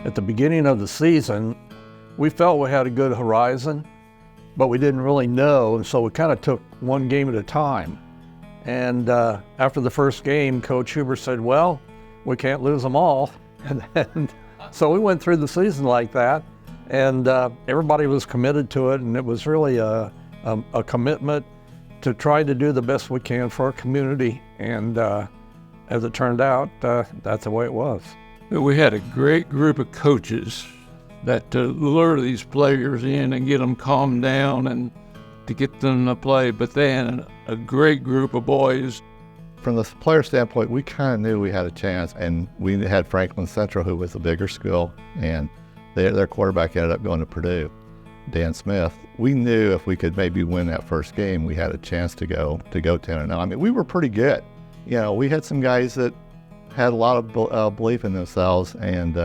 At the beginning of the season, we felt we had a good horizon, but we didn't really know, and so we kind of took one game at a time. And after the first game, Coach Huber said, well, we can't lose them all. And so we went through the season like that, and everybody was committed to it, and it was really a commitment to try to do the best we can for our community. And as it turned out, that's the way it was. We had a great group of coaches that to lure these players in and get them calmed down and to get them to play, but they had a great group of boys. From the player standpoint, we kind of knew we had a chance, and we had Franklin Central, who was a bigger school, and their quarterback ended up going to Purdue, Dan Smith. We knew if we could maybe win that first game, we had a chance to go 10-0. I mean, we were pretty good. You know, we had some guys that had a lot of belief in themselves, and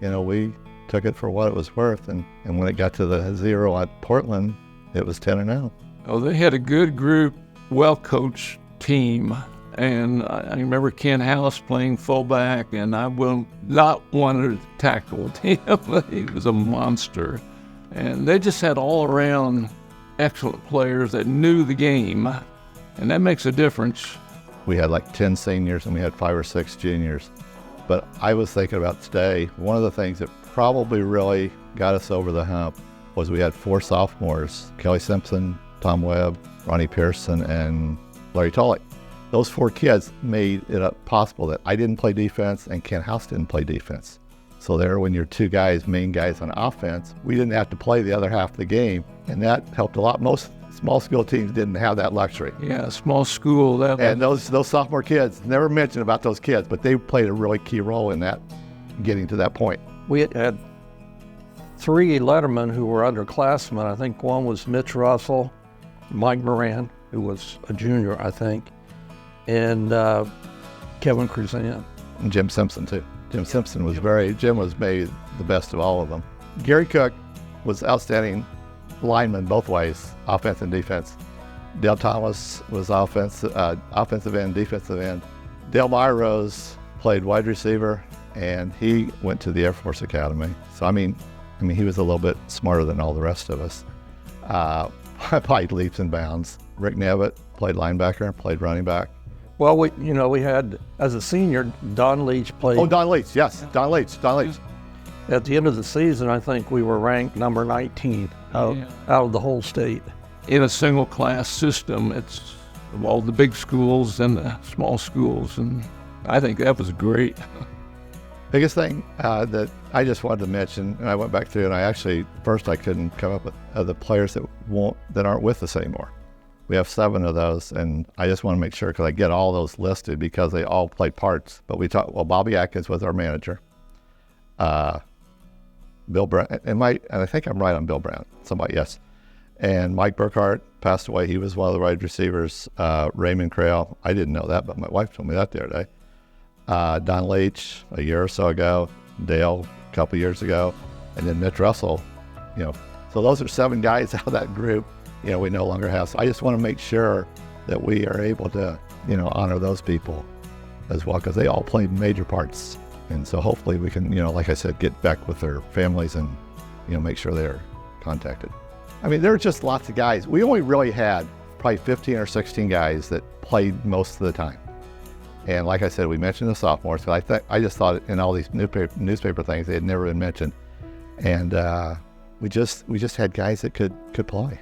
you know, we took it for what it was worth. And when it got to the 0 at Portland, it was 10-0. Oh, they had a good group, well-coached team. And I remember Ken House playing fullback, and I will not want to tackle him. He was a monster. And they just had all-around excellent players that knew the game, and that makes a difference. We had like 10 seniors, and we had 5 or 6 juniors. But I was thinking about today, one of the things that probably really got us over the hump was we had 4 sophomores, Kelly Simpson, Tom Webb, Ronnie Pearson, and Larry Tully. Those 4 kids made it possible that I didn't play defense and Ken House didn't play defense. So there, when you're 2 guys, main guys on offense, we didn't have to play the other half of the game, and that helped a lot. Most small school teams didn't have that luxury. Yeah, small school. And those sophomore kids, never mentioned about those kids, but they played a really key role in that, getting to that point. We had 3 lettermen who were underclassmen. I think one was Mitch Russell, Mike Moran, who was a junior, I think, and Kevin Cruzan. And Jim Simpson, too. Jim was maybe the best of all of them. Gary Cook was outstanding lineman both ways, offense and defense. Dale Thomas was offensive end, defensive end. Dale Myrose played wide receiver, and he went to the Air Force Academy. So, I mean, he was a little bit smarter than all the rest of us. Played leaps and bounds. Rick Nevitt played linebacker, played running back. Well, we had, as a senior, Don Leach played. Oh, Don Leach, yes, Don Leach. At the end of the season, I think we were ranked number 19 out of the whole state. In a single class system, it's all the big schools and the small schools, and I think that was great. Biggest thing that I just wanted to mention, and I went back through, and I couldn't come up with the players that aren't with us anymore. We have 7 of those, and I just want to make sure, because I get all those listed because they all played parts. But Bobby Atkins was our manager. Bill Brown, and I think I'm right on Bill Brown. Somebody, yes. And Mike Burkhart passed away. He was one of the wide receivers. Raymond Crail, I didn't know that, but my wife told me that the other day. Don Leach a year or so ago. Dale a couple years ago. And then Mitch Russell, So those are 7 guys out of that group, we no longer have. So I just want to make sure that we are able to, honor those people as well, because they all played major parts. And so hopefully we can, like I said, get back with their families and, make sure they're contacted. I mean, there were just lots of guys. We only really had probably 15 or 16 guys that played most of the time. And like I said, we mentioned the sophomores, because I just thought in all these newspaper things, they had never been mentioned. And we just had guys that could play.